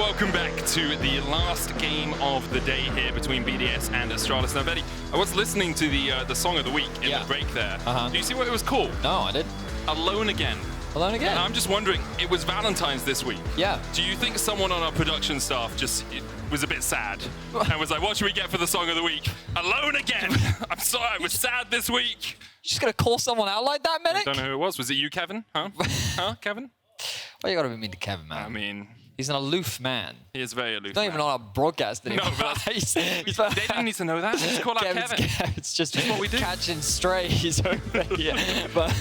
welcome back to the last game of the day here between BDS and Astralis. Now, Vedi, I was listening to the song of the week in the break there. Do you see what it was called? No, I didn't. Alone Again. Alone Again? And I'm just wondering, it was Valentine's this week. Yeah. Do you think someone on our production staff just was a bit sad and was like, what should we get for the song of the week? Alone Again! I'm sorry, I was sad this week. You're just going to call someone out like that, Medic? I don't know who it was. Was it you, Kevin? Huh? Huh, Kevin? Why you got to be mean to Kevin, man? I mean... He's an aloof man. He is very aloof. He's not even on our broadcast anymore. No, but they didn't need to know that. Just call out Kevin. It's just what we do. Catching strays over here. But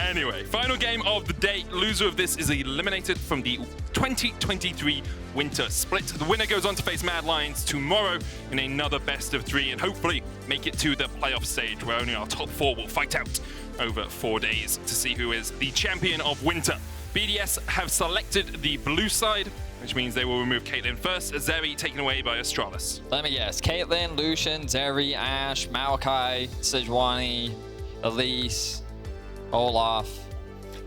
anyway, final game of the day. Loser of this is eliminated from the 2023 Winter Split. The winner goes on to face Mad Lions tomorrow in another best of 3 and hopefully make it to the playoff stage where only our top 4 will fight out over 4 days to see who is the champion of Winter. BDS have selected the blue side, which means they will remove Caitlyn first. Zeri taken away by Astralis. Let me guess. Caitlyn, Lucian, Zeri, Ashe, Maokai, Sejuani, Elise, Olaf.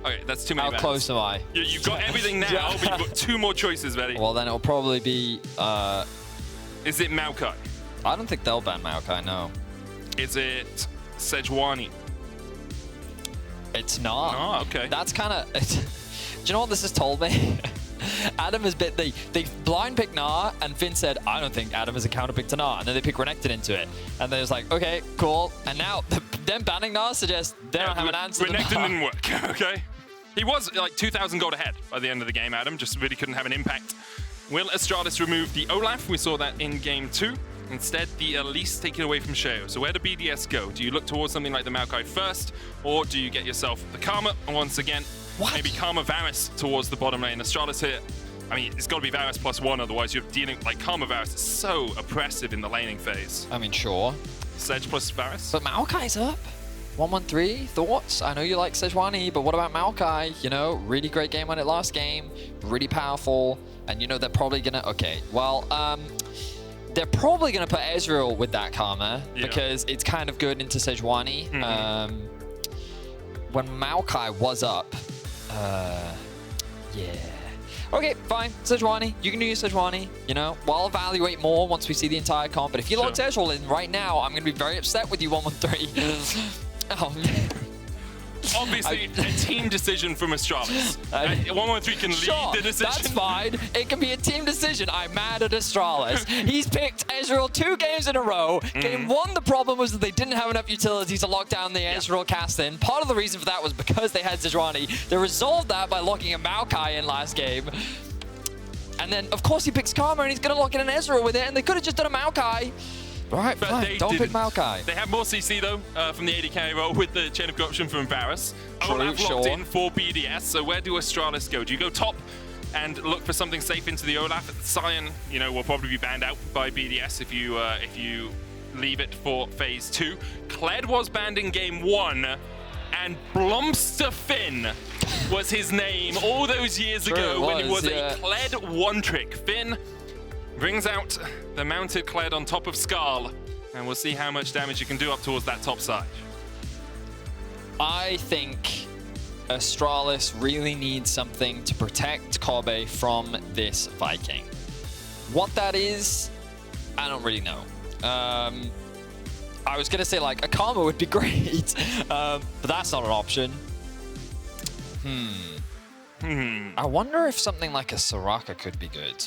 Okay, that's too many. How close am I? You've got everything now, but you've got 2 more choices, Vedi. Well, then it'll probably be... Is it Maokai? I don't think they'll ban Maokai, no. Is it Sejuani? It's not. Oh, okay. That's kind of... Do you know what this has told me? Adam has been... They blind picked Gnar, and Finn said, I don't think Adam is a counter pick to Gnar. And then they pick Renekton into it. And then it's like, okay, cool. And now them banning Gnar suggests they don't have an answer Renekton didn't work, okay? He was like 2,000 gold ahead by the end of the game, Adam. Just really couldn't have an impact. Will Astralis remove the Olaf? We saw that in game 2. Instead, the Elise taken away from Sheo. So where do BDS go? Do you look towards something like the Maokai first, or do you get yourself the Karma once again? What? Maybe Karma Varus towards the bottom lane. Astralis here. I mean, it's got to be Varus +1, otherwise you're dealing like Karma Varus is so oppressive in the laning phase. I mean, sure. Sedge plus Varus. But Maokai's up. 113, thoughts? I know you like Sejuani, but what about Maokai? You know, really great game on it last game, really powerful, and you know they're probably gonna, okay, well, they're probably gonna put Ezreal with that Karma, because it's kind of good into Sejuani. When Maokai was up, yeah. Okay, fine, Sejuani, you can do your Sejuani, you know, we'll evaluate more once we see the entire comp, but if you locked Ezreal in right now, I'm gonna be very upset with you, 113. Oh, man. Obviously, a team decision from Astralis. 113 can lead the decision. That's fine. It can be a team decision. I'm mad at Astralis. He's picked Ezreal 2 games in a row. Game 1, the problem was that they didn't have enough utility to lock down the Ezreal cast in. Part of the reason for that was because they had Sejuani. They resolved that by locking a Maokai in last game. And then, of course, he picks Karma, and he's going to lock in an Ezreal with it, and they could have just done a Maokai. Right, but fine. Don't pick Maokai. They have more CC though from the AD carry role with the chain of corruption from Varus. Olaf locked in for BDS. So where do Astralis go? Do you go top and look for something safe into the Olaf? Sion, you know, will probably be banned out by BDS if you leave it for phase 2. Kled was banned in game 1, and Blomster Finn was his name all those years ago when it was a Kled one-trick. Finn brings out the mounted Kled on top of Skarl, and we'll see how much damage you can do up towards that top side. I think Astralis really needs something to protect Kobbe from this Viking. What that is, I don't really know. I was gonna say like a Karma would be great, but that's not an option. I wonder if something like a Soraka could be good.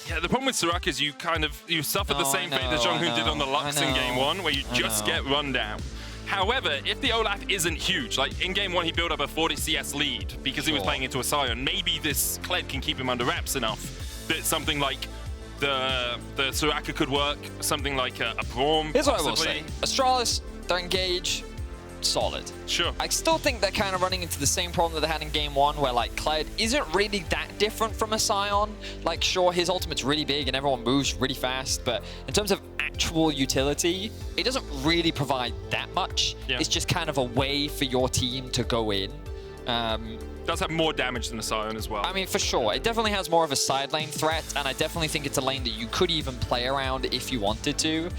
Yeah, the problem with Soraka is you suffered the same fate that JeongHoon did on the Lux in game 1, where you just get run down. However, if the Olaf isn't huge, like in game 1 he built up a 40 CS lead because he was playing into a Sion, maybe this Kled can keep him under wraps enough that something like the Soraka could work, something like a Braum. Here's what I will say. Astralis, they're engaged, solid. Sure. I still think they're kind of running into the same problem that they had in game 1, where like Kled isn't really that different from a Sion. Like sure, his ultimate's really big and everyone moves really fast, but in terms of actual utility, it doesn't really provide that much. It's just kind of a way for your team to go in. Does have more damage than a Sion as well. I mean, for sure. It definitely has more of a side lane threat, and I definitely think it's a lane that you could even play around if you wanted to.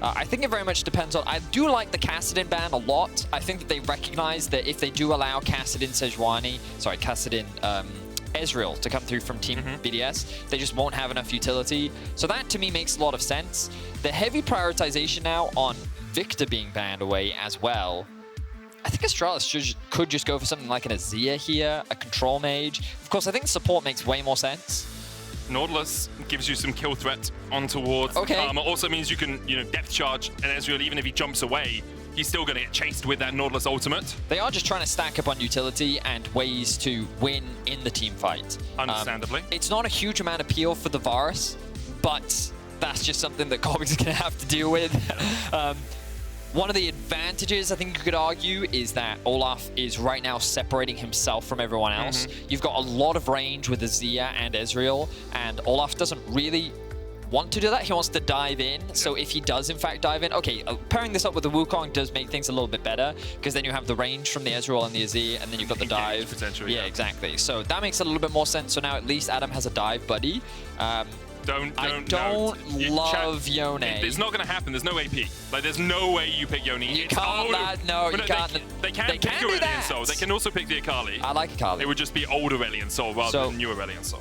I think it very much depends on... I do like the Kassadin ban a lot. I think that they recognize that if they do allow Kassadin Sejuani... Sorry, Kassadin Ezreal to come through from Team BDS. They just won't have enough utility. So that, to me, makes a lot of sense. The heavy prioritization now on Victor being banned away as well. I think Astralis could just go for something like an Azir here, a control mage. Of course, I think support makes way more sense. Nautilus gives you some kill threat on towards the Karma. Also means you can, depth charge an Ezreal even if he jumps away. He's still going to get chased with that Nautilus ultimate. They are just trying to stack up on utility and ways to win in the team fight. Understandably. It's not a huge amount of appeal for the Varus, but that's just something that Kobbe's going to have to deal with. One of the advantages, I think you could argue, is that Olaf is right now separating himself from everyone else. You've got a lot of range with Azir and Ezreal, and Olaf doesn't really want to do that. He wants to dive in. So if he does, in fact, dive in, okay, pairing this up with the Wukong does make things a little bit better, because then you have the range from the Ezreal and the Azir, and then you've got the dive. Potentially, yeah, exactly. So that makes a little bit more sense. So now at least Adam has a dive buddy. I don't love Yone. It's not going to happen. There's no AP. Like, there's no way you pick Yone. You can't. No, you can't. They can pick Aurelion Sol. They can also pick the Akali. I like Akali. It would just be old Aurelion Sol rather than new Aurelion Sol.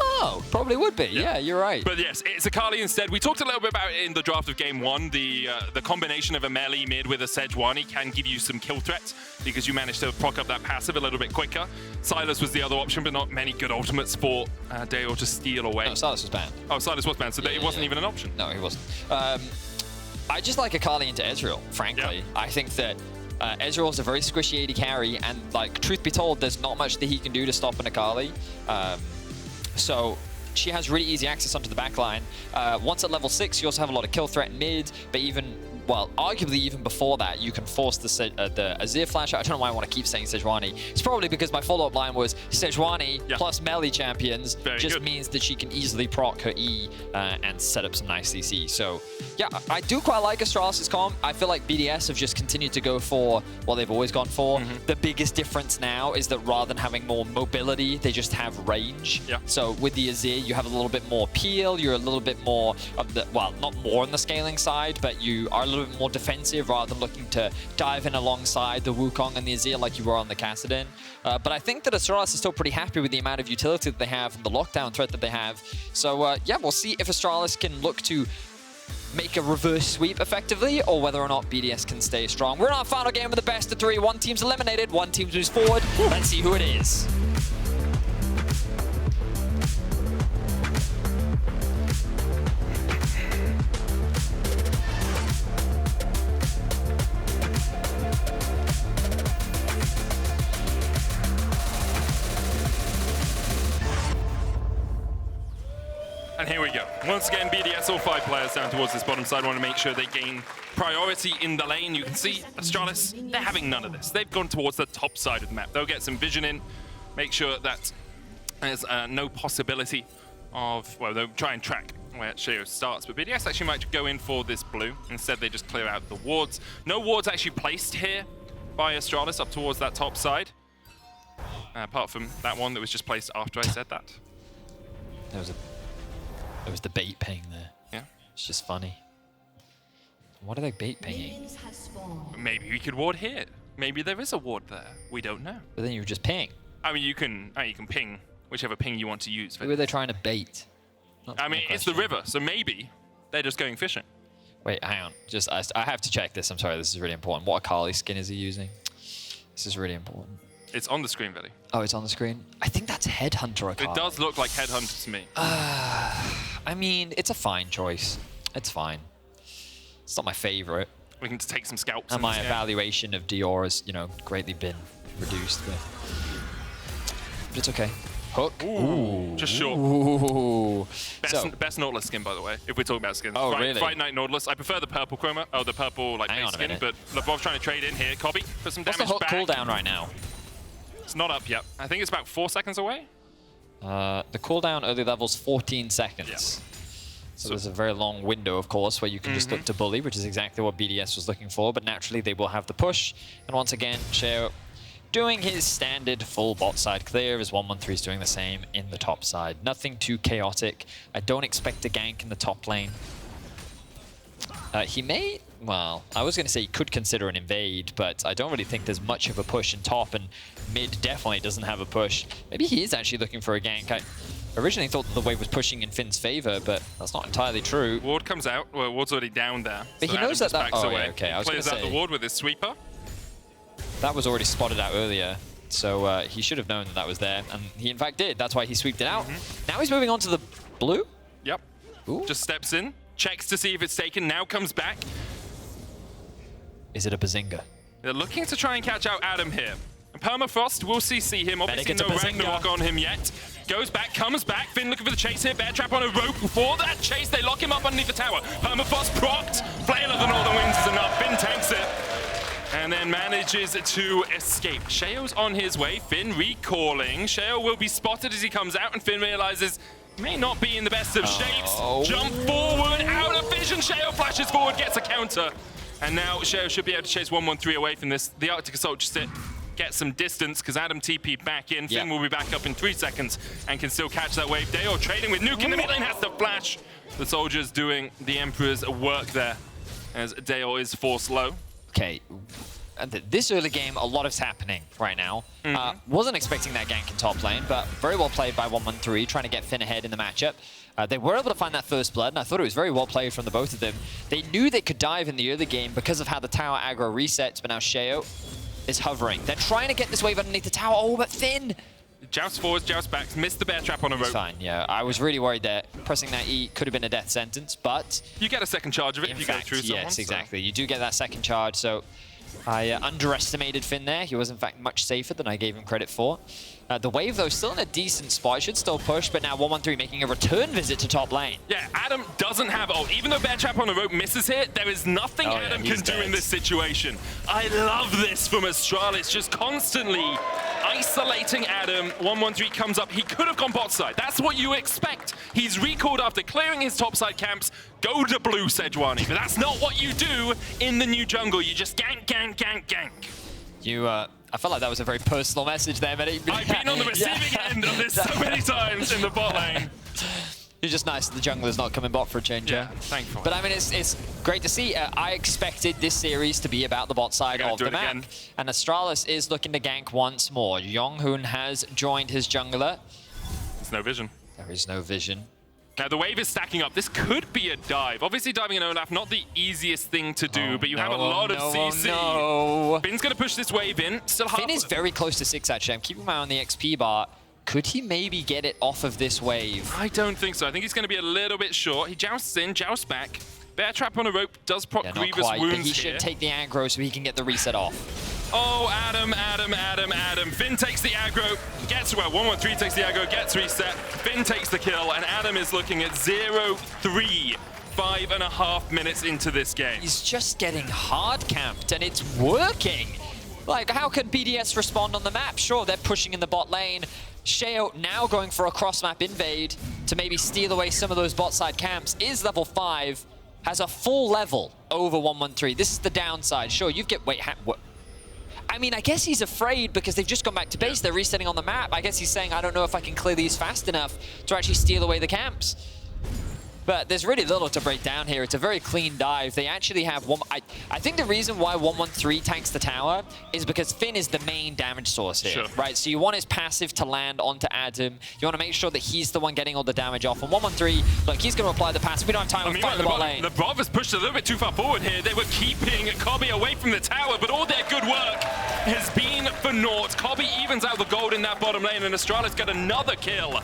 Oh, probably would be. Yeah, you're right. But yes, it's Akali instead. We talked a little bit about it in the draft of Game 1. The combination of a melee mid with a Sejuani can give you some kill threat because you managed to proc up that passive a little bit quicker. Sylas was the other option, but not many good ultimates for Dajor to steal away. No, Sylas was banned. Oh, Sylas was banned, so it wasn't even an option. No, he wasn't. I just like Akali into Ezreal, frankly. I think that Ezreal is a very squishy AD carry, and like, truth be told, there's not much that he can do to stop an Akali. So she has really easy access onto the backline. Once at level 6, you also have a lot of kill threat mid, but arguably even before that, you can force the Azir flash out. I don't know why I want to keep saying Sejuani. It's probably because my follow-up line was Sejuani plus melee champions means that she can easily proc her E and set up some nice CC. So yeah, I do quite like Astralis' comp. I feel like BDS have just continued to go for what they've always gone for. The biggest difference now is that rather than having more mobility, they just have range. So with the Azir, you have a little bit more peel. You're a little bit more of the, well, not more on the scaling side, but you are a little bit more defensive rather than looking to dive in alongside the Wukong and the Azir like you were on the Kassadin. But I think that Astralis is still pretty happy with the amount of utility that they have and the lockdown threat that they have. So yeah, we'll see if Astralis can look to make a reverse sweep effectively, or whether or not BDS can stay strong. We're in our final game of the best of 3. One team's eliminated, one team moves forward. Let's see who it is. And here we go. Once again, BDS, all 5 players down towards this bottom side, want to make sure they gain priority in the lane. You can see Astralis, they're having none of this. They've gone towards the top side of the map. They'll get some vision in, make sure that there's no possibility of, well, they'll try and track where Sheo starts, but BDS actually might go in for this blue. Instead, they just clear out the wards. No wards actually placed here by Astralis up towards that top side, apart from that one that was just placed after I said that. There was the bait ping there. Yeah. It's just funny. What are they bait pinging? Maybe we could ward here. Maybe there is a ward there. We don't know. But then you just ping. I mean, you can ping whichever ping you want to use. Who are they trying to bait? I mean, it's the river, so maybe they're just going fishing. Wait, hang on. I have to check this. I'm sorry, this is really important. What Akali skin is he using? This is really important. It's on the screen, Valée. Oh, it's on the screen? I think that's Headhunter Akali. It does look like Headhunter to me. I mean, it's a fine choice. It's fine. It's not my favorite. We can take some scalps. And my evaluation of Dajor has, greatly been reduced. But it's okay. Hook. Ooh. Just short. Ooh. Best Nautilus skin, by the way, if we're talking about skins. Oh, really? Fight Night Nautilus. I prefer the purple chroma. Oh, the purple base skin. But Labrov's trying to trade in here. Kobbe for some damage. What's the hook cooldown right now? It's not up yet. I think it's about 4 seconds away. The cooldown early level's 14 seconds. Yeah. So there's a very long window, of course, where you can just look to bully, which is exactly what BDS was looking for. But naturally, they will have the push. And once again, Sheo doing his standard full bot side clear, as 113 is doing the same in the top side. Nothing too chaotic. I don't expect a gank in the top lane. He may Well, I was going to say you could consider an invade, but I don't really think there's much of a push in top, and mid definitely doesn't have a push. Maybe he is actually looking for a gank. I originally thought that the wave was pushing in Finn's favor, but that's not entirely true. Ward comes out. Well, Ward's already down there. But so he knows that backs oh, away. yeah, okay. I was Clears out the ward with his sweeper. That was already spotted out earlier, so he should have known that that was there, and he in fact did. That's why he sweeped it out. Now he's moving on to the blue. Yep. Ooh. Just steps in, checks to see if it's taken, now comes back. Is it a Bazinga? They're looking to try and catch out Adam here. And Permafrost will CC him. Obviously no Ragnarok on him yet. Goes back, comes back. Finn looking for the chase here. Bear trap on a rope. For that chase, they lock him up underneath the tower. Permafrost procced. Flail of the Northern Winds is enough. Finn tanks it. And then manages to escape. Sheo's on his way. Finn recalling. Sheo will be spotted as he comes out, and Finn realizes he may not be in the best of shapes. Jump forward, out of vision. Sheo flashes forward, gets a counter. And now Sheo should be able to chase 1-1-3 away from this. The Arctic Assault just gets some distance because Adam TP back in. Finn will be back up in 3 seconds and can still catch that wave. Dajor trading with Nuke in the mid lane, has to flash. The soldiers doing the Emperor's work there as Dajor is forced low. Okay, this early game, a lot is happening right now. Wasn't expecting that gank in top lane, but very well played by 1-1-3, trying to get Finn ahead in the matchup. They were able to find that first blood, and I thought it was very well played from the both of them. They knew they could dive in the early game because of how the tower aggro resets, but now Sheo is hovering. They're trying to get this wave underneath the tower. Oh, but Finn! Joust forwards, joust backs, missed the bear trap on a rope. It's fine, yeah. I was really worried that pressing that E could have been a death sentence, but... You get a second charge of it if you go through someone. Yes, exactly. You do get that second charge, so I underestimated Finn there. He was, in fact, much safer than I gave him credit for. The wave, though, still in a decent spot. Should still push, but now 1-1-3 making a return visit to top lane. Yeah, Adam doesn't have ult. Even though bear trap on the rope misses here, there is nothing Adam can do in this situation. I love this from Astralis, just constantly isolating Adam. 1-1-3 comes up. He could have gone bot side. That's what you expect. He's recalled after clearing his top side camps. Go to blue, Sejuani. But that's not what you do in the new jungle. You just gank, gank, gank, gank. I felt like that was a very personal message there, but I've been on the receiving end of this so many times in the bot lane. It's just nice that the jungler's not coming bot for a change. Yeah, thankfully. But I mean, it's great to see. I expected this series to be about the bot side of the map. And Astralis is looking to gank once more. JeongHoon has joined his jungler. There's no vision. There is no vision. Now, the wave is stacking up. This could be a dive. Obviously, diving in Olaf, not the easiest thing to do, but you have a lot of CC. Finn's going to push this wave in. Still Finn is very close to 6, actually. I'm keeping my eye on the XP bar. Could he maybe get it off of this wave? I don't think so. I think he's going to be a little bit short. He jousts in, jousts back. Bear trap on a rope does proc grievous wounds but he should take the aggro so he can get the reset off. Oh, Adam. Finn takes the aggro, gets, well, 1-1-3 takes the aggro, gets reset. Finn takes the kill, and Adam is looking at 0-3, 5.5 minutes into this game. He's just getting hard camped, and it's working. Like, how can BDS respond on the map? Sure, they're pushing in the bot lane. Sheo now going for a cross-map invade to maybe steal away some of those bot side camps. Is level 5, has a full level over 1-1-3. This is the downside. Sure, you've get, wait, what? I mean, I guess he's afraid because they've just gone back to base. They're resetting on the map. I guess he's saying, I don't know if I can clear these fast enough to actually steal away the camps. But there's really little to break down here. It's a very clean dive. They actually have one... I think the reason why 1-1-3 tanks the tower is because Finn is the main damage source here, right? So you want his passive to land onto Adam. You want to make sure that he's the one getting all the damage off. And 1-1-3, look, he's going to apply the passive. We don't have time to fight the bot lane. Labrov has pushed a little bit too far forward here. They were keeping Kobbe away from the tower, but all their good work has been for naught. Kobbe evens out the gold in that bottom lane, and Astralis got another kill.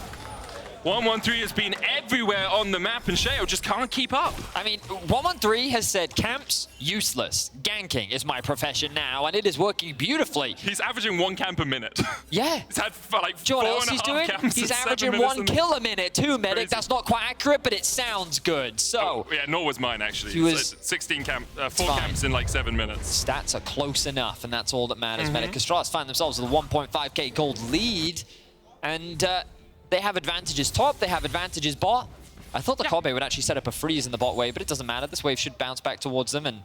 1-1-3 has been everywhere on the map, and Sheo just can't keep up. I mean, 1-1-3 has said, camps, useless. Ganking is my profession now, and it is working beautifully. He's averaging 1 camp a minute. Yeah. He's had like Do you know what else he's doing? He's averaging 1 kill a minute too, Medic. Crazy. That's not quite accurate, but it sounds good. So. Oh, yeah, nor was mine, actually. He was 16 camp, 4 camps in like 7 minutes. Stats are close enough, and that's all that matters. Medic Astralis find themselves with a 1.5k gold lead, and they have advantages top, they have advantages bot. I thought the Kobbe would actually set up a freeze in the bot wave, but it doesn't matter. This wave should bounce back towards them, and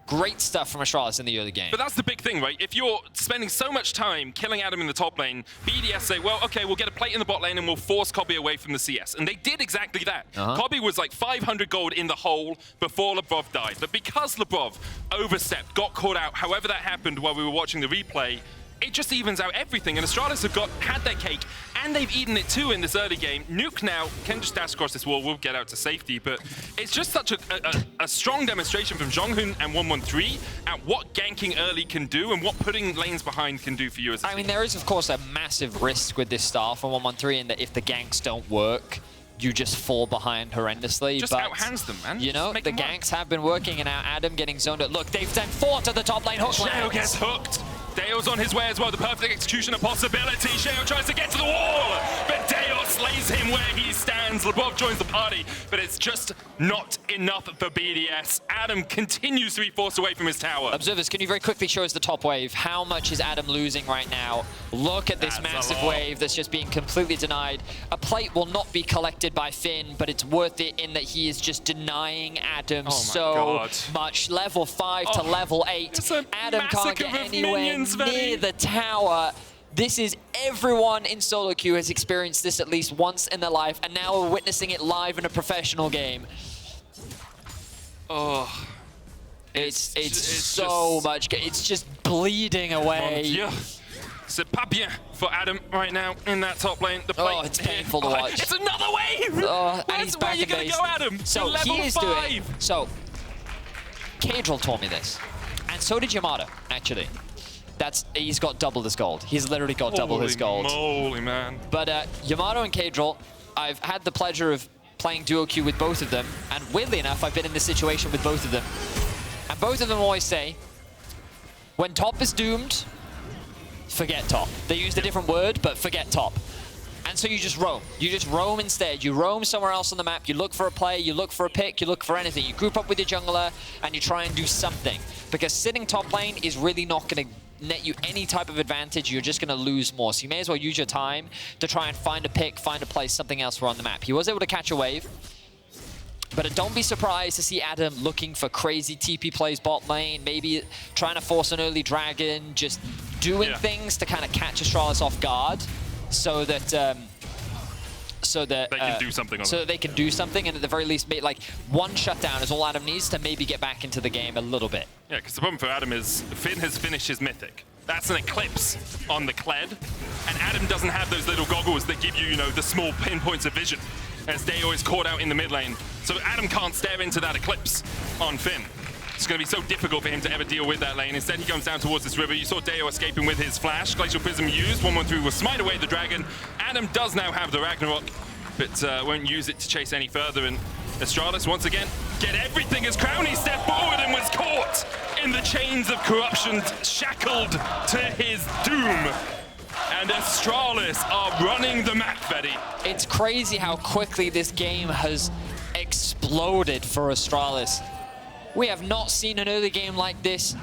Great stuff from Astralis in the early game. But that's the big thing, right? If you're spending so much time killing Adam in the top lane, BDS say, well, okay, we'll get a plate in the bot lane and we'll force Kobbe away from the CS. And they did exactly that. Kobbe was like 500 gold in the hole before Labrov died. But because Labrov overstepped, got caught out, however that happened while we were watching the replay, it just evens out everything, and Astralis have had their cake, and they've eaten it too in this early game. Nuke now can just dash across this wall, we'll get out to safety, but it's just such a strong demonstration from JeongHoon and 113 at what ganking early can do and what putting lanes behind can do for you as a team. I mean, there is, of course, a massive risk with this start for 113 in that if the ganks don't work, you just fall behind horrendously. Just but outhands them, man. You know, the ganks have been working, and now Adam getting zoned out. Look, they've sent 4 to the top lane. Hook Sheo gets hooked. Dayo's on his way as well, the perfect execution of possibility. Sheo tries to get to the wall, but Dayo slays him where he stands. Labrov joins the party, but it's just not enough for BDS. Adam continues to be forced away from his tower. Observers, can you very quickly show us the top wave? How much is Adam losing right now? Look at this massive wave that's just being completely denied. A plate will not be collected by Finn, but it's worth it in that he is just denying Adam so much. Level 5 to level 8. Adam can't get anywhere near the tower. This is everyone in solo queue has experienced this at least once in their life, and now we're witnessing it live in a professional game. Oh, it's so much. It's just bleeding away. C'est pas bien for Adam right now in that top lane. The plate it's painful to watch. It's another wave! And he's back in base. Go, Adam? So he is doing. So Kadril told me this, and so did Yamato, actually. He's got double his gold. He's literally got double his gold. Holy man. But Yamato and Kadril, I've had the pleasure of playing duo queue with both of them, and weirdly enough, I've been in this situation with both of them. And both of them always say, when top is doomed, forget top. They used a different word, but forget top. And so you just roam. You just roam instead. You roam somewhere else on the map. You look for a play, you look for a pick, you look for anything. You group up with your jungler, and you try and do something. Because sitting top lane is really not going to net you any type of advantage. You're just going to lose more. So you may as well use your time to try and find a pick, find a play, something else on the map. He was able to catch a wave. But don't be surprised to see Adam looking for crazy TP plays bot lane, maybe trying to force an early dragon, just doing things to kind of catch Astralis off guard so that they can do something on so that they can do something, and at the very least, like one shutdown is all Adam needs to maybe get back into the game a little bit. Yeah, because the problem for Adam is Finn has finished his mythic. That's an eclipse on the Kled, and Adam doesn't have those little goggles that give you, the small pinpoints of vision, as Dayo is caught out in the mid lane. So Adam can't stare into that eclipse on Finn. It's going to be so difficult for him to ever deal with that lane. Instead, he comes down towards this river. You saw Dayo escaping with his flash. Glacial Prism used. 113 will smite away the dragon. Adam does now have the Ragnarok, but won't use it to chase any further. And Astralis, once again, get everything as Crownie stepped forward and was caught in the chains of corruption, shackled to his doom. And Astralis are running the map, Vedi. It's crazy how quickly this game has exploded for Astralis. We have not seen an early game like this.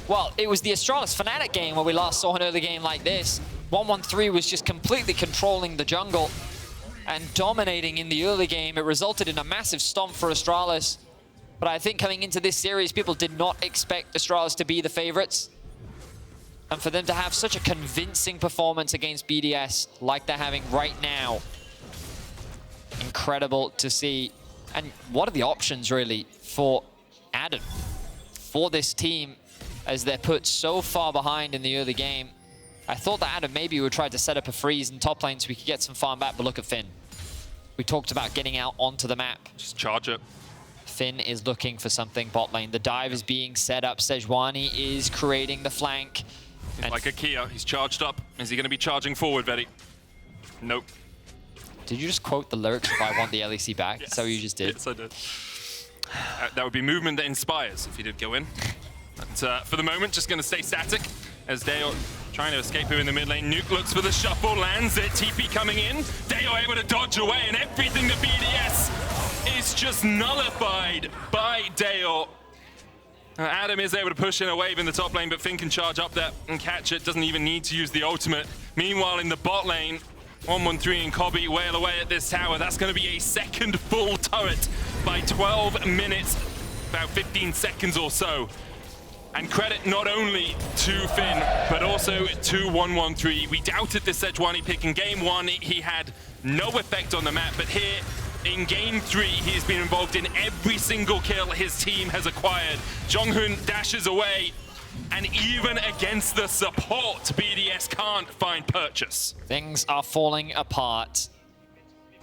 Well, it was the Astralis Fnatic game where we last saw an early game like this. 113 was just completely controlling the jungle and dominating in the early game. It resulted in a massive stomp for Astralis. But I think coming into this series, people did not expect Astralis to be the favorites. And for them to have such a convincing performance against BDS like they're having right now, incredible to see. And what are the options really for Adam, for this team, as they're put so far behind in the early game? I thought that Adam maybe would try to set up a freeze in top lane so we could get some farm back, but look at Finn. We talked about getting out onto the map. Just charge it. Finn is looking for something bot lane. The dive is being set up. Sejuani is creating the flank. And like a Kia, he's charged up. Is he going to be charging forward, Vedi? Nope. Did you just quote the lyrics of I Want the LEC Back? Yes. Is that what you just did? Yes, I did. That would be movement that inspires if he did go in. But for the moment, just going to stay static as Dayo trying to escape here in the mid lane. Nuke looks for the shuffle, lands it. TP coming in. Dayo able to dodge away, and everything to BDS is just nullified by Dayo. Adam is able to push in a wave in the top lane, but Finn can charge up there and catch it. Doesn't even need to use the ultimate. Meanwhile, in the bot lane, 113 and Kobbe wail away at this tower. That's going to be a second full turret by 12 minutes about 15 seconds or so. And credit not only to Finn, but also to 113. We doubted this Sejuani pick in game 1. He had no effect on the map, but here in game 3, he's been involved in every single kill his team has acquired. JeongHoon dashes away, and even against the support, BDS can't find purchase. Things are falling apart.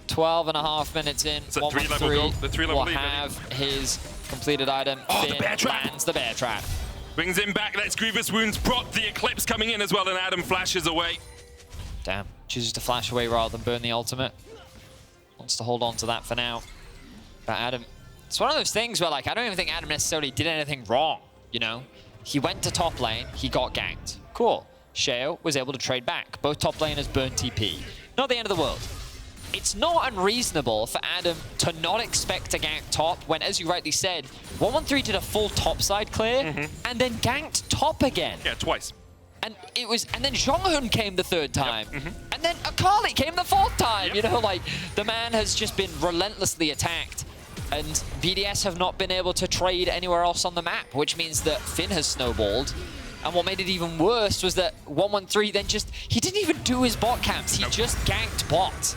12.5 minutes in, 113 will have his completed item. Finn the bear trap. Lands the bear trap. Brings him back, lets Grievous Wounds prop, the Eclipse coming in as well, and Adam flashes away. Damn, chooses to flash away rather than burn the ultimate. Wants to hold on to that for now. But Adam, it's one of those things where, like, I don't even think Adam necessarily did anything wrong, you know? He went to top lane, he got ganked. Cool. Sheo was able to trade back. Both top laners burned TP. Not the end of the world. It's not unreasonable for Adam to not expect to gank top when, as you rightly said, 113 did a full top side clear and then ganked top again. Yeah, twice. And then JeongHoon came the third time. And then Akali came the fourth time. You know, like, the man has just been relentlessly attacked. And BDS have not been able to trade anywhere else on the map, which means that Finn has snowballed. And what made it even worse was that 113 then he didn't even do his bot camps. He just ganked bot.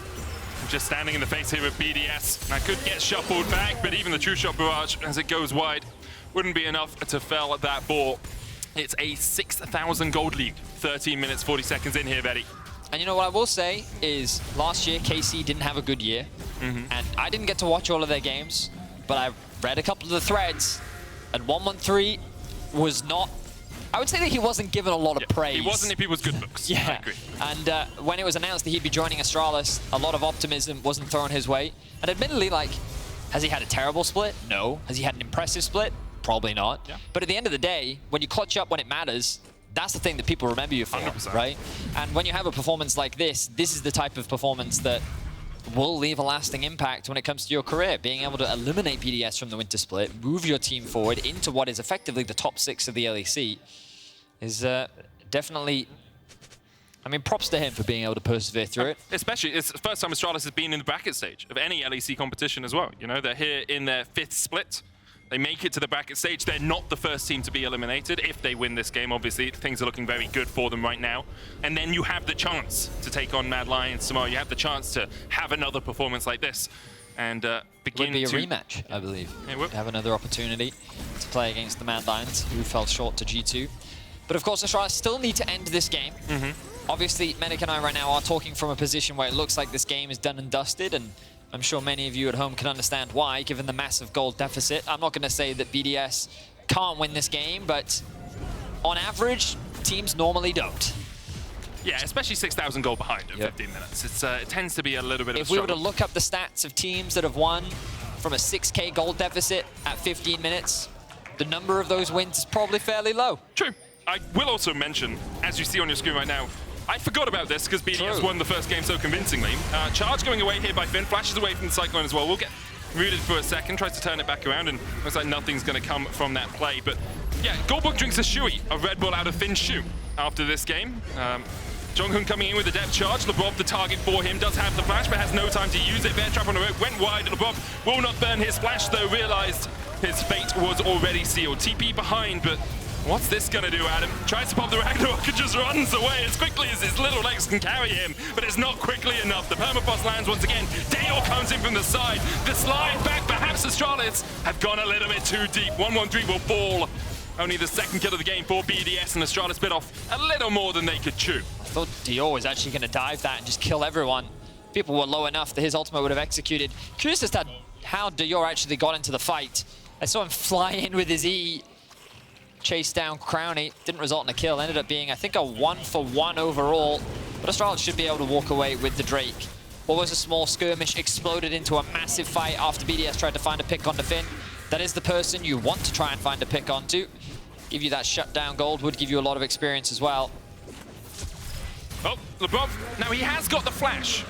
Just standing in the face here of BDS. That could get shuffled back, but even the True Shot Barrage, as it goes wide, wouldn't be enough to fell at that ball. It's a 6,000 gold lead. 13 minutes, 40 seconds in here, Vedi. And you know what I will say is last year, KC didn't have a good year. And I didn't get to watch all of their games, but I read a couple of the threads, and 113 was not... I would say that he wasn't given a lot of praise. He wasn't in people's good books. I agree. And when it was announced that he'd be joining Astralis, a lot of optimism wasn't thrown his way. And admittedly, like, has he had a terrible split? No. Has he had an impressive split? Probably not. But at the end of the day, when you clutch up when it matters, that's the thing that people remember you for, 100%. right? And when you have a performance like this is the type of performance that will leave a lasting impact when it comes to your career. Being able to eliminate BDS from the Winter Split, move your team forward into what is effectively the top 6 of the LEC is definitely... I mean, props to him for being able to persevere through it. Especially, it's the first time Astralis has been in the bracket stage of any LEC competition as well. You know, they're here in their 5th split. They make it to the bracket stage. They're not the first team to be eliminated. If they win this game, obviously, things are looking very good for them right now. And then you have the chance to take on Mad Lions tomorrow. You have the chance to have another performance like this and begin to... It would be a rematch, I believe. It would. Have another opportunity to play against the Mad Lions, who fell short to G2. But of course, Astralis still need to end this game. Obviously, Medic and I right now are talking from a position where it looks like this game is done and dusted, and I'm sure many of you at home can understand why, given the massive gold deficit. I'm not going to say that BDS can't win this game, but on average, teams normally don't. Yeah, especially 6,000 gold behind in 15 minutes. It tends to be a little bit of a struggle. If we were to look up the stats of teams that have won from a 6K gold deficit at 15 minutes, the number of those wins is probably fairly low. True. I will also mention, as you see on your screen right now, I forgot about this because BDS won the first game so convincingly. Charge going away here by Finn, flashes away from the Cyclone as well. We'll get rooted for a second, tries to turn it back around, and looks like nothing's going to come from that play. But yeah, Goldbook drinks a Shui, a Red Bull out of Finn's shoe after this game. JeongHoon coming in with a depth charge. Labrov, the target for him, does have the flash, but has no time to use it. Bear trap on the road, went wide. Labrov will not burn his flash, though, realized his fate was already sealed. TP behind, but what's this gonna do, Adam? Tries to pop the Ragnarok and just runs away as quickly as his little legs can carry him, but it's not quickly enough. The permafrost lands once again. Dajor comes in from the side. The slide back, perhaps Astralis have gone a little bit too deep. 113 will fall. Only the second kill of the game for BDS, and Astralis bit off a little more than they could chew. I thought Dajor was actually gonna dive that and just kill everyone. People were low enough that his ultimate would have executed. Curious as to how Dajor actually got into the fight. I saw him fly in with his E, chase down Crownie, didn't result in a kill, ended up being, I think, a 1-for-1 overall, but Astralis should be able to walk away with the Drake. What was a small skirmish exploded into a massive fight after BDS tried to find a pick onto Finn. That is the person you want to try and find a pick onto. Give you that shutdown gold, would give you a lot of experience as well. Oh, Labrov, now he has got the flash.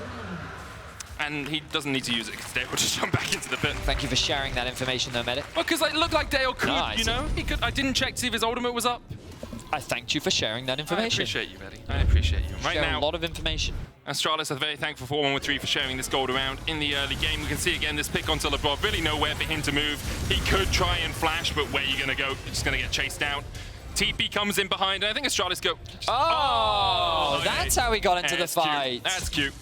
And he doesn't need to use it because Dale will just jump back into the pit. Thank you for sharing that information though, Medic. Well, because it looked like Dale could, No, you know? He could. I didn't check to see if his ultimate was up. I thanked you for sharing that information. I appreciate you, Betty. I appreciate you. Right Share now, a lot of information. Astralis are very thankful for 113 for sharing this gold around in the early game. We can see again this pick onto Labrov. Really nowhere for him to move. He could try and flash, but where are you going to go? You're just going to get chased out. TP comes in behind, and I think Astralis go... Oh, that's how he got into the fight. Cute. That's cute.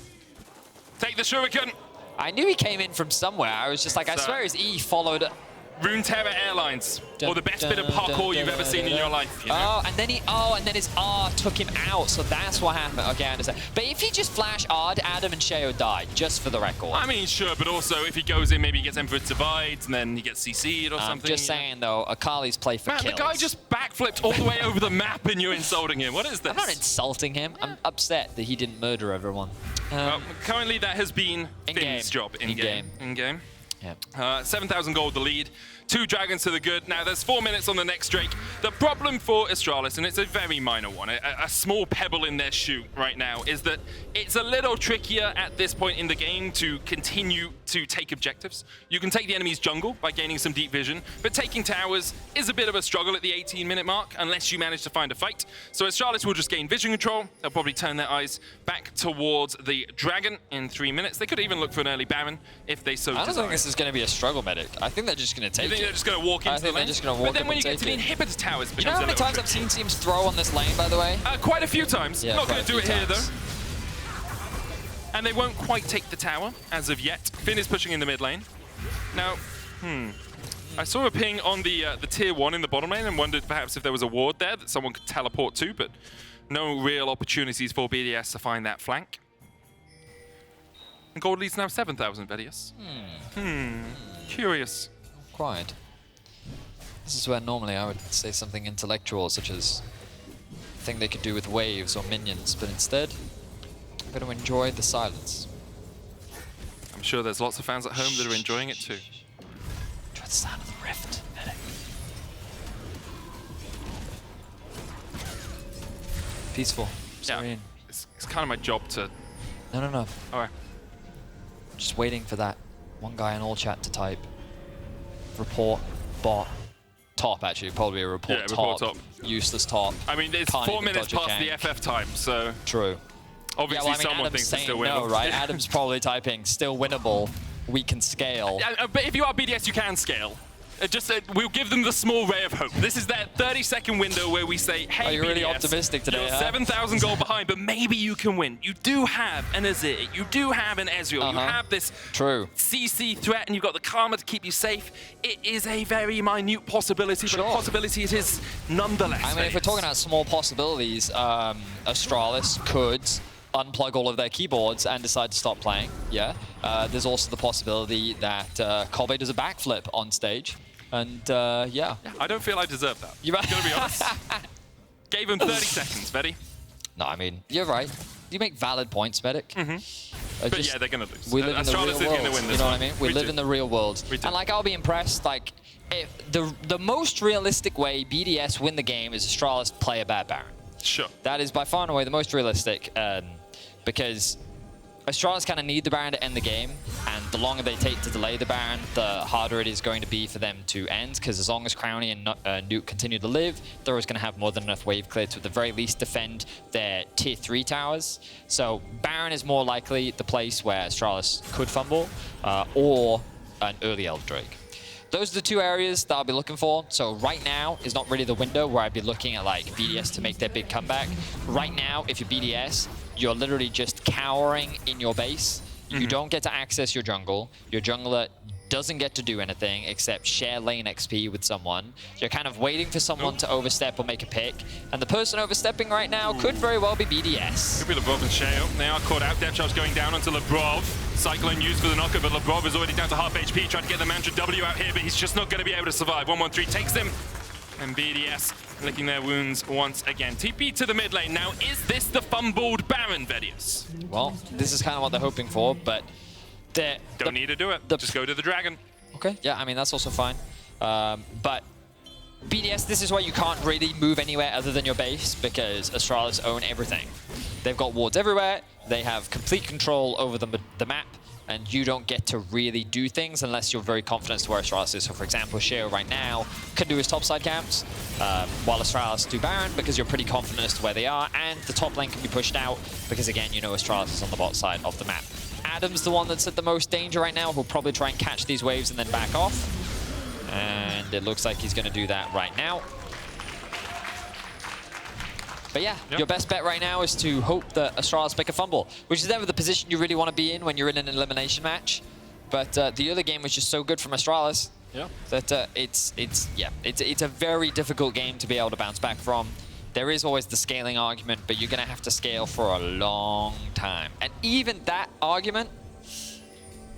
Take the shuriken. I knew he came in from somewhere. I was just like, I swear his E followed... Runeterra Airlines, or the best bit of parkour you've ever seen in your life. You know? And then his R took him out, so that's what happened. Okay, I understand. But if he just flash R'd, Adam and Sheo die, just for the record. I mean, sure, but also if he goes in, maybe he gets Emperor Divides, and then he gets CC'd or something. I'm just saying, though, Akali's play for kills. The guy just backflipped all the way over the map, and you're insulting him. What is this? I'm not insulting him. I'm upset that he didn't murder everyone. Well, currently, that has been Finn's job in-game. In-game. Yeah. 7,000 gold the lead. 2 dragons to the good. Now, there's 4 minutes on the next Drake. The problem for Astralis, and it's a very minor one, a small pebble in their shoe right now, is that it's a little trickier at this point in the game to continue to take objectives. You can take the enemy's jungle by gaining some deep vision, but taking towers is a bit of a struggle at the 18-minute mark unless you manage to find a fight. So Astralis will just gain vision control. They'll probably turn their eyes back towards the dragon in 3 minutes. They could even look for an early Baron if they so desire. I don't think this is going to be a struggle, Medic. I think they're just going to take it. They're just going to walk into the lane. But then when you get to the inhibitor towers, it becomes a little tricky. You know how many times I've seen teams throw on this lane, by the way? Quite a few times. Yeah, not going to do it here, though. And they won't quite take the tower as of yet. Finn is pushing in the mid lane. Now, I saw a ping on the tier 1 in the bottom lane and wondered perhaps if there was a ward there that someone could teleport to, but no real opportunities for BDS to find that flank. And gold lead's now 7,000, Vedius. Curious. Quite. This is where normally I would say something intellectual, such as a thing they could do with waves or minions, but instead, I'm going to enjoy the silence. I'm sure there's lots of fans at home that are enjoying it too. Enjoy the sound of the rift, Medic. Peaceful. Serene. Yeah, it's kind of my job to... No. All right. Just waiting for that one guy in all chat to type report bot top, actually probably a report, report top. Useless top. I mean, it's 4 minutes past the FF time, so true. Obviously, someone thinks it's still winnable. No, right? Adam's probably typing still winnable. We can scale. But if you are BDS, you can scale. We'll give them the small ray of hope. This is that 30-second window where we say, hey, you're BDS, really optimistic today, you're huh? 7,000 gold behind, but maybe you can win. You do have an Azir. You do have an Ezreal. You have this CC threat, and you've got the Karma to keep you safe. It is a very minute possibility, but a possibility it is nonetheless. I mean, if we're talking about small possibilities, Astralis could unplug all of their keyboards and decide to stop playing. Yeah. There's also the possibility that Kobbe does a backflip on stage. And yeah. I don't feel I deserve that. I'm gonna be honest. Gave him 30 seconds, Vedi. No, I mean, you're right. You make valid points, Medic. But yeah, they're gonna lose. We live in the real world. Gonna win this you know what I mean? We live in the real world. And like, I'll be impressed. Like, if the most realistic way BDS win the game is Astralis play a bad Baron. Sure. That is by far and away the most realistic, because Astralis kind of need the Baron to end the game, and the longer they take to delay the Baron, the harder it is going to be for them to end, because as long as Crownie and Nuke continue to live, they're always going to have more than enough wave clear to at the very least defend their tier 3 towers. So Baron is more likely the place where Astralis could fumble, or an early Elf Drake. Those are the 2 areas that I'll be looking for. So right now is not really the window where I'd be looking at like BDS to make their big comeback. Right now, if you're BDS, you're literally just cowering in your base. You don't get to access your jungle. Your jungler doesn't get to do anything except share lane XP with someone. You're kind of waiting for someone to overstep or make a pick. And the person overstepping right now could very well be BDS. Could be Labrov and Sheo. They are caught out. Depth charge going down onto Labrov. Cyclone used for the knocker, but Labrov is already down to half HP. Trying to get the Mantra W out here, but he's just not going to be able to survive. 113 takes him. And BDS licking their wounds once again. TP to the mid lane. Now, is this the fumbled Baron, Vedius? Well, this is kind of what they're hoping for, but don't need to do it. Just go to the dragon. Okay, yeah, I mean, that's also fine. But BDS, this is why you can't really move anywhere other than your base, because Astralis own everything. They've got wards everywhere. They have complete control over the map. and you don't get to really do things unless you're very confident as to where Astralis is. So for example, Sheo right now can do his topside camps, while Astralis do Baron, because you're pretty confident as to where they are, and the top lane can be pushed out, because again, you know Astralis is on the bot side of the map. Adam's the one that's at the most danger right now. He'll probably try and catch these waves and then back off. And it looks like he's going to do that right now. But yeah, your best bet right now is to hope that Astralis pick a fumble, which is never the position you really want to be in when you're in an elimination match. But the early game was just so good from Astralis that it's a very difficult game to be able to bounce back from. There is always the scaling argument, but you're going to have to scale for a long time. And even that argument...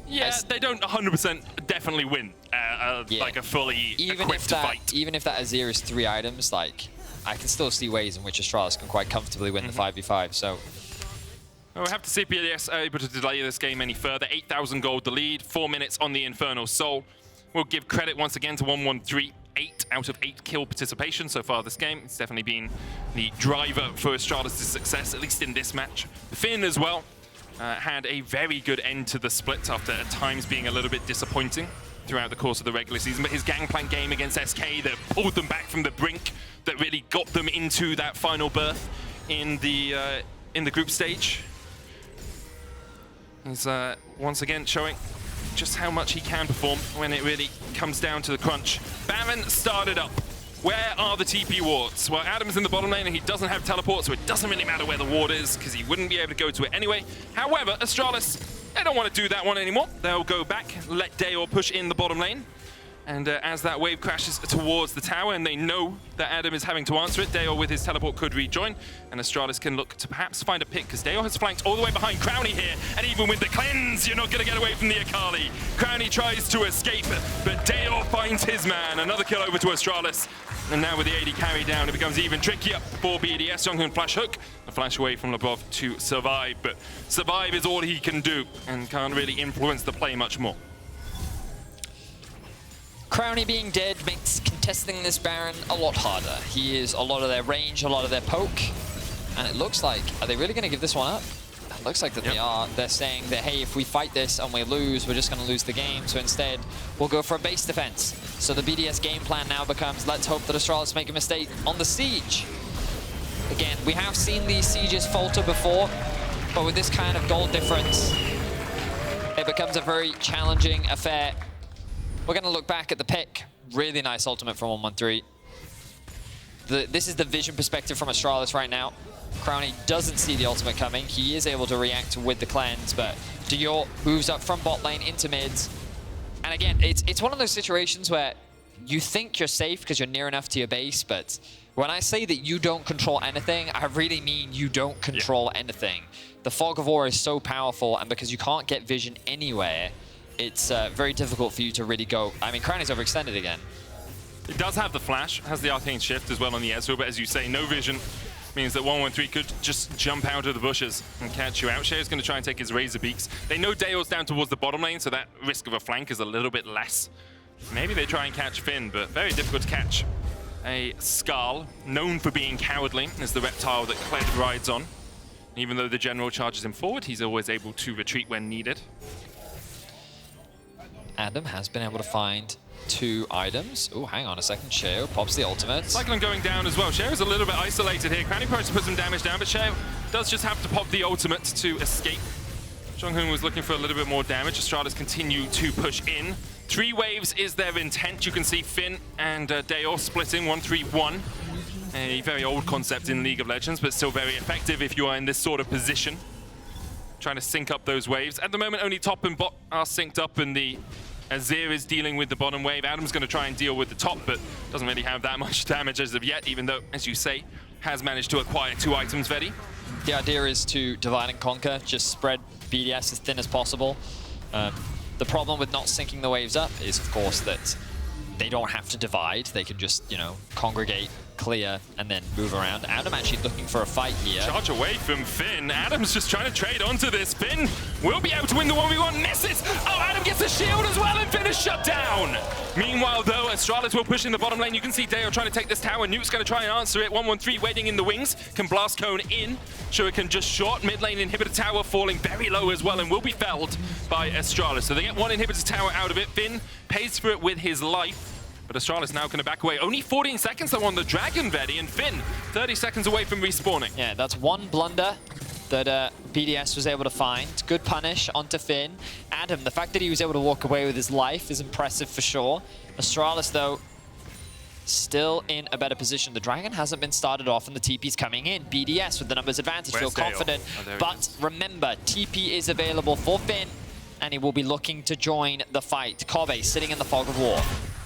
Yeah, they don't 100% definitely win like a fully equipped fight. Even if that Azir is 3 items, like, I can still see ways in which Astralis can quite comfortably win the 5v5, so... Well, we'll have to see if BDS are able to delay this game any further. 8,000 gold the lead, 4 minutes on the Infernal Soul. We'll give credit once again to 113. 8 out of 8 kill participation so far this game. It's definitely been the driver for Astralis' success, at least in this match. Finn as well had a very good end to the split after at times being a little bit disappointing throughout the course of the regular season. But his gangplank game against SK that pulled them back from the brink, that really got them into that final berth in the group stage. He's once again showing just how much he can perform when it really comes down to the crunch. Baron started up. Where are the TP wards? Well, Adam's in the bottom lane and he doesn't have teleport, so it doesn't really matter where the ward is because he wouldn't be able to go to it anyway. However, Astralis, they don't want to do that one anymore. They'll go back, let Dajor push in the bottom lane. And as that wave crashes towards the tower and they know that Adam is having to answer it, Dajor with his teleport could rejoin, and Astralis can look to perhaps find a pick, because Dajor has flanked all the way behind Crownie here, and even with the cleanse, you're not going to get away from the Akali. Crownie tries to escape, but Dajor finds his man. Another kill over to Astralis, and now with the AD carry down, it becomes even trickier for BDS. JeongHoon flash hook, a flash away from Labrov to survive, but survive is all he can do, and can't really influence the play much more. Crownie being dead makes contesting this Baron a lot harder. He is a lot of their range, a lot of their poke, and it looks like, are they really going to give this one up? It looks like that they are. They're saying that, hey, if we fight this and we lose, we're just going to lose the game, so instead we'll go for a base defense. So the BDS game plan now becomes, let's hope that Astralis make a mistake on the siege. Again, we have seen these sieges falter before, but with this kind of gold difference, it becomes a very challenging affair. We're going to look back at the pick. Really nice ultimate from 113. This is the vision perspective from Astralis right now. Crownie doesn't see the ultimate coming. He is able to react with the cleanse, but Dajor moves up from bot lane into mids. And again, it's one of those situations where you think you're safe because you're near enough to your base, but when I say that you don't control anything, I really mean you don't control anything. The Fog of War is so powerful, and because you can't get vision anywhere, it's very difficult for you to really go. I mean, Crownie's overextended again. It does have the flash, has the arcane shift as well on the Ezreal, but as you say, no vision means that 113 could just jump out of the bushes and catch you out. Sheo's going to try and take his Razor Beaks. They know Dale's down towards the bottom lane, so that risk of a flank is a little bit less. Maybe they try and catch Finn, but very difficult to catch. A Skarl, known for being cowardly, is the reptile that Kled rides on. Even though the general charges him forward, he's always able to retreat when needed. Adam has been able to find 2 items. Oh, hang on a second. Sheo pops the ultimate. Cyclone going down as well. Sheo's a little bit isolated here. Crownie tries to put some damage down, but Sheo does just have to pop the ultimate to escape. JeongHoon was looking for a little bit more damage. Astralis continue to push in. 3 waves is their intent. You can see Finn and Dajor splitting 1-3-1. A very old concept in League of Legends, but still very effective if you are in this sort of position. Trying to sync up those waves. At the moment, only top and bot are synced up, and the Azir is dealing with the bottom wave. Adam's going to try and deal with the top, but doesn't really have that much damage as of yet, even though, as you say, has managed to acquire 2 items, Vedi. The idea is to divide and conquer, just spread BDS as thin as possible. The problem with not syncing the waves up is, of course, that they don't have to divide. They can just, you know, congregate clear and then move around. Adam actually looking for a fight here. Charge away from Finn. Adam's just trying to trade onto this. Finn will be able to win the 1v1. Misses! Oh, Adam gets the shield as well, and Finn is shut down. Meanwhile, though, Astralis will push in the bottom lane. You can see Dajor trying to take this tower. Nuke's going to try and answer it. 1-1-3 waiting in the wings. Can blast cone in. Sheo can just short. Mid lane inhibitor tower falling very low as well and will be felled by Astralis. So they get one inhibitor tower out of it. Finn pays for it with his life. But Astralis now going to back away. Only 14 seconds though on the Dragon Vedi, and Finn 30 seconds away from respawning. Yeah, that's one blunder that BDS was able to find. Good punish onto Finn. Adam, the fact that he was able to walk away with his life is impressive for sure. Astralis, though, still in a better position. The Dragon hasn't been started off and the TP's coming in. BDS with the numbers advantage, feel confident. But remember, TP is available for Finn, and he will be looking to join the fight. Kobbe sitting in the fog of war.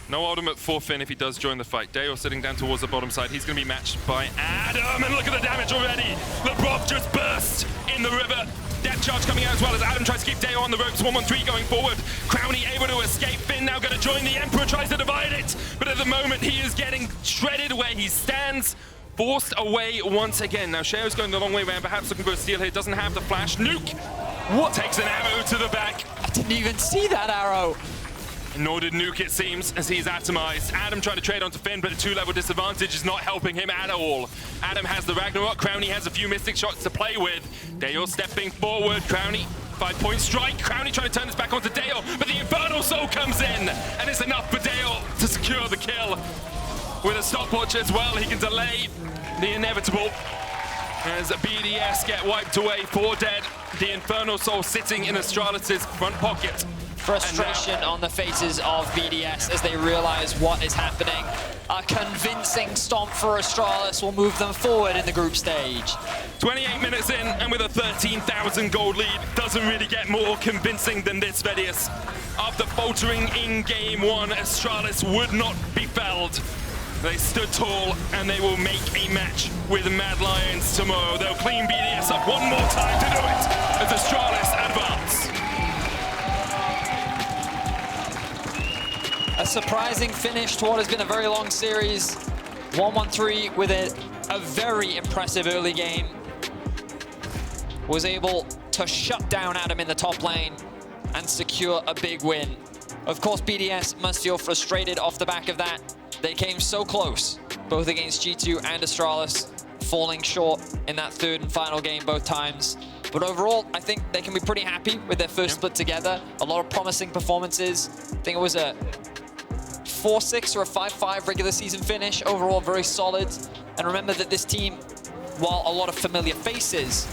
No ultimate for Finn if he does join the fight. Dajor sitting down towards the bottom side. He's going to be matched by Adam, and look at the damage already. Labrov just burst in the river. Death charge coming out as well as Adam tries to keep Dajor on the ropes. 1-1-3 going forward. Crownie able to escape. Finn now going to join. The Emperor tries to divide it, but at the moment he is getting shredded where he stands. Forced away once again. Now Sheo's going the long way around, perhaps looking for a steal here. Doesn't have the flash. Nuke! What? Takes an arrow to the back. I didn't even see that arrow. Nor did Nuke, it seems, as he's atomized. Adam trying to trade onto Finn, but a 2-level disadvantage is not helping him at all. Adam has the Ragnarok. Crownie has a few mystic shots to play with. Dajor stepping forward. Crownie, 5-point strike. Crownie trying to turn this back onto Dajor, but the Infernal Soul comes in, and it's enough for Dajor to secure the kill. With a stopwatch as well, he can delay the inevitable. As BDS get wiped away, 4 dead. The Infernal Soul sitting in Astralis' front pocket. Frustration on the faces of BDS as they realize what is happening. A convincing stomp for Astralis will move them forward in the group stage. 28 minutes in, and with a 13,000 gold lead, doesn't really get more convincing than this, Vedius. After faltering in game 1, Astralis would not be felled. They stood tall, and they will make a match with Mad Lions tomorrow. They'll clean BDS up one more time to do it as Astralis advance. A surprising finish to what has been a very long series. 1-1-3 with a very impressive early game. Was able to shut down Adam in the top lane and secure a big win. Of course, BDS must feel frustrated off the back of that. They came so close, both against G2 and Astralis, falling short in that third and final game both times. But overall, I think they can be pretty happy with their first split together. A lot of promising performances. I think it was a 4-6 or a 5-5 regular season finish. Overall, very solid. And remember that this team, while a lot of familiar faces,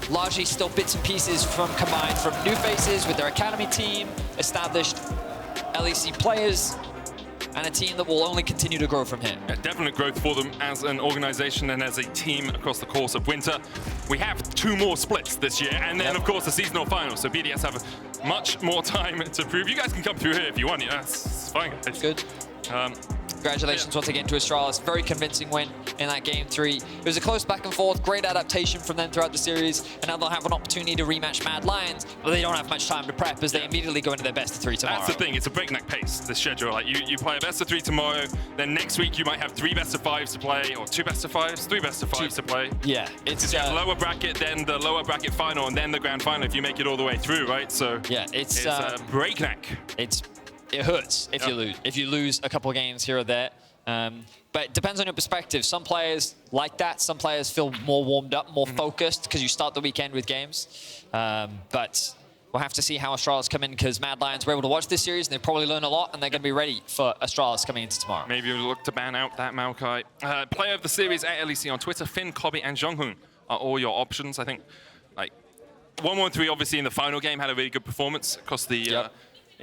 largely still bits and pieces combined from new faces with their academy team, established LEC players, and a team that will only continue to grow from here. Yeah, definite growth for them as an organization and as a team across the course of winter. We have 2 more splits this year, and then of course the seasonal finals. So BDS have much more time to prove. You guys can come through here if you want. Yeah, that's fine, guys. Good. Congratulations once again to Astralis. Very convincing win in that game 3. It was a close back and forth, great adaptation from them throughout the series, and now they'll have an opportunity to rematch Mad Lions, but they don't have much time to prep as they immediately go into their best of 3 tomorrow. That's the thing, it's a breakneck pace, this schedule. Like you play a best of 3 tomorrow, then next week you might have 3 best of 5s to play, or 2 best of 5s, 3 best of 5s to play. Yeah, it's lower bracket, then the lower bracket final, and then the grand final if you make it all the way through, right? So yeah, it's breakneck. It hurts if you lose. If you lose a couple of games here or there. But it depends on your perspective. Some players like that. Some players feel more warmed up, more focused because you start the weekend with games. But we'll have to see how Astralis come in because Mad Lions were able to watch this series and they probably learn a lot and they're going to be ready for Astralis coming into tomorrow. Maybe we'll look to ban out that Maokai. Player of the series at LEC on Twitter, Finn, Kobbe, and JeongHoon are all your options. I think like 1-1-3 obviously in the final game had a really good performance across the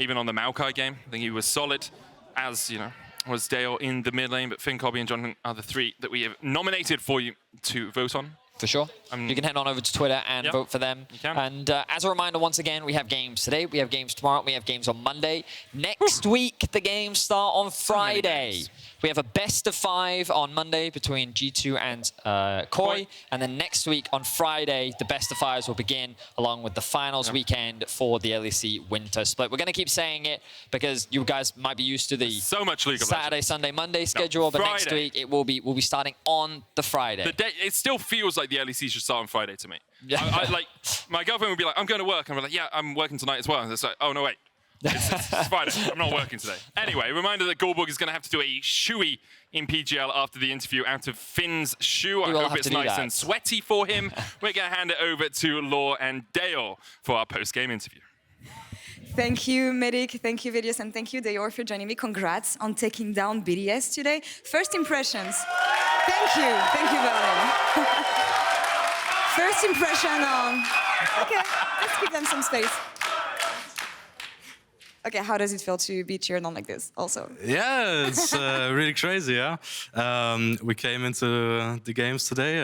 even on the Maokai game. I think he was solid, as you know, was Dajor in the mid lane, but Finn, Kobbe, and JeongHoon are the 3 that we have nominated for you to vote on. For sure. You can head on over to Twitter and vote for them. You can. And as a reminder, once again, we have games today, we have games tomorrow, we have games on Monday. Next week, the games start on Friday. We have a best of 5 on Monday between G2 and Koi. And then next week on Friday, the best of 5s will begin along with the finals weekend for the LEC Winter Split. We're going to keep saying it because you guys might be used to the so much League of Saturday, Legends. Sunday, Monday schedule, but next week it will be starting on the Friday. The day, it still feels like the LEC should start on Friday to me. I like my girlfriend would be like, "I'm going to work," and I'm like, "Yeah, I'm working tonight as well." And it's like, "Oh no, wait, it's Friday. I'm not working today." Anyway, reminder that Goldberg is going to have to do a shoey in PGL after the interview out of Finn's shoe. I hope it's nice and sweaty for him. We're going to hand it over to Laure and Dale for our post-game interview. Thank you, Medic. Thank you, Vedius, and thank you, Dajor, for joining me. Congrats on taking down BDS today. First impressions. Thank you, Valée. First impression on. Okay, let's give them some space. Okay, how does it feel to be cheered on like this? Also. Yeah, it's really crazy. Yeah, we came into the games today.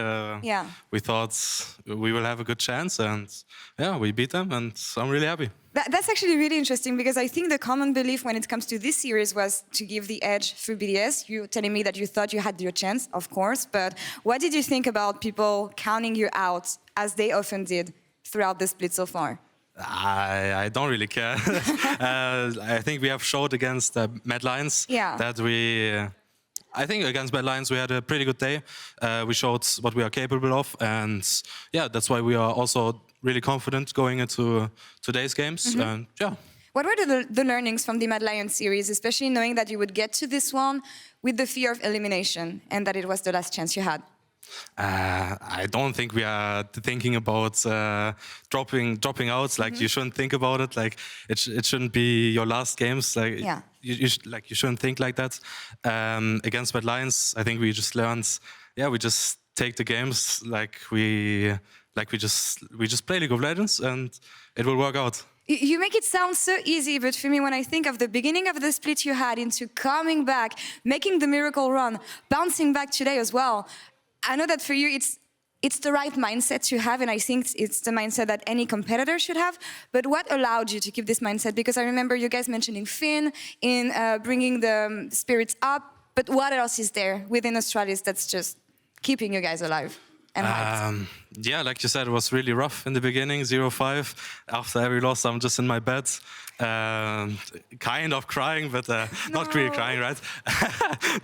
Yeah. We thought we will have a good chance, and yeah, we beat them, and I'm really happy. That's actually really interesting because I think the common belief when it comes to this series was to give the edge through BDS. You telling me that you thought you had your chance, of course, but what did you think about people counting you out as they often did throughout the split so far? I don't really care. I think we have showed against Mad Lions that I think against Mad Lions we had a pretty good day. We showed what we are capable of, and yeah, that's why we are also really confident going into today's games. And yeah. What were the learnings from the Mad Lions series, especially knowing that you would get to this one with the fear of elimination and that it was the last chance you had? I don't think we are thinking about dropping out. Like you shouldn't think about it. Like it shouldn't be your last games. Like you shouldn't think like that. Against Mad Lions, I think we just learned. Yeah, we just take the games like we just play League of Legends and it will work out. You make it sound so easy, but for me, when I think of the beginning of the split you had into coming back, making the miracle run, bouncing back today as well. I know that for you, it's the right mindset to have, and I think it's the mindset that any competitor should have. But what allowed you to keep this mindset? Because I remember you guys mentioning Finn in bringing the spirits up, but what else is there within Astralis that's just keeping you guys alive and hyped? Yeah, like you said, it was really rough in the beginning, 0-5. After every loss, I'm just in my bed, kind of crying, but not really crying, right?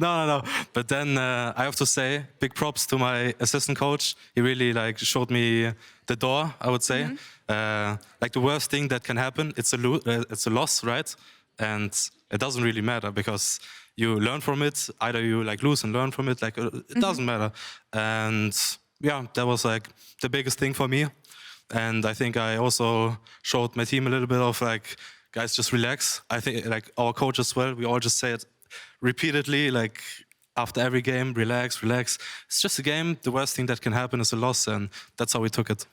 No. But then I have to say, big props to my assistant coach. He really showed me the door, I would say. Like the worst thing that can happen, it's a loss, right? And it doesn't really matter because you learn from it. Either you lose and learn from it. It doesn't matter. And yeah, that was the biggest thing for me. And I think I also showed my team a little bit of guys, just relax. I think our coach as well, we all just say it repeatedly, after every game, relax. It's just a game. The worst thing that can happen is a loss, and that's how we took it.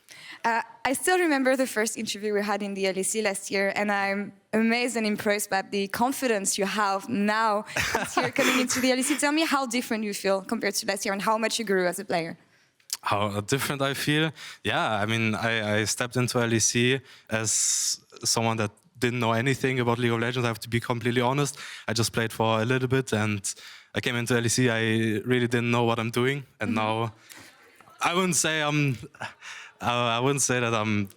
I still remember the first interview we had in the LEC last year, and I'm amazed and impressed by the confidence you have now this year coming into the LEC. Tell me how different you feel compared to last year and how much you grew as a player. How different I feel? Yeah, I mean, I stepped into LEC as someone that didn't know anything about League of Legends. I have to be completely honest. I just played for a little bit, and I came into LEC. I really didn't know what I'm doing, and now I wouldn't say that I'm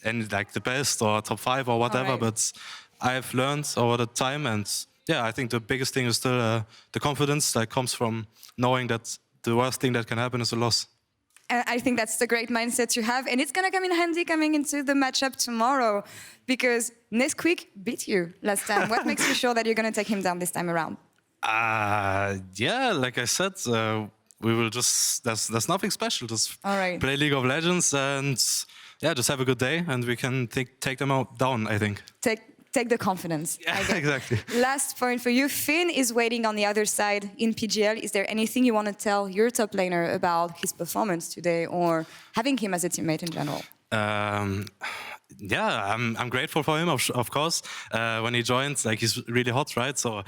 the best or top 5 or whatever. But I've learned over the time, and yeah, I think the biggest thing is still the confidence that comes from knowing that the worst thing that can happen is a loss. I think that's the great mindset to have, and it's going to come in handy coming into the matchup tomorrow, because Nesquik beat you last time. What makes you sure that you're going to take him down this time around? Yeah, like I said, we will just, there's nothing special. Just play League of Legends and yeah, just have a good day, and we can take them down, I think. Take the confidence. Yeah, exactly. Last point for you. Finn is waiting on the other side in PGL. Is there anything you want to tell your top laner about his performance today or having him as a teammate in general? Yeah, I'm grateful for him, of course. When he joined, he's really hot, right? So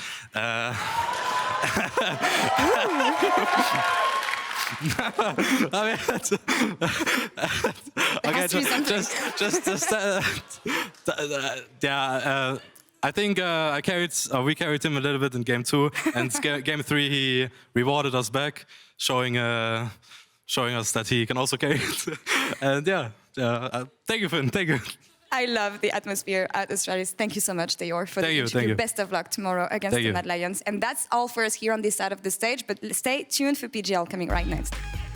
I mean, okay, yeah. I think we carried him a little bit in game 2, and game 3 he rewarded us back, showing us that he can also carry it. And thank you, Finn. Thank you. I love the atmosphere at Astralis. Thank you so much, Dajor, for the interview. Best of luck tomorrow against the Mad Lions. And that's all for us here on this side of the stage, but stay tuned for PGL coming right next.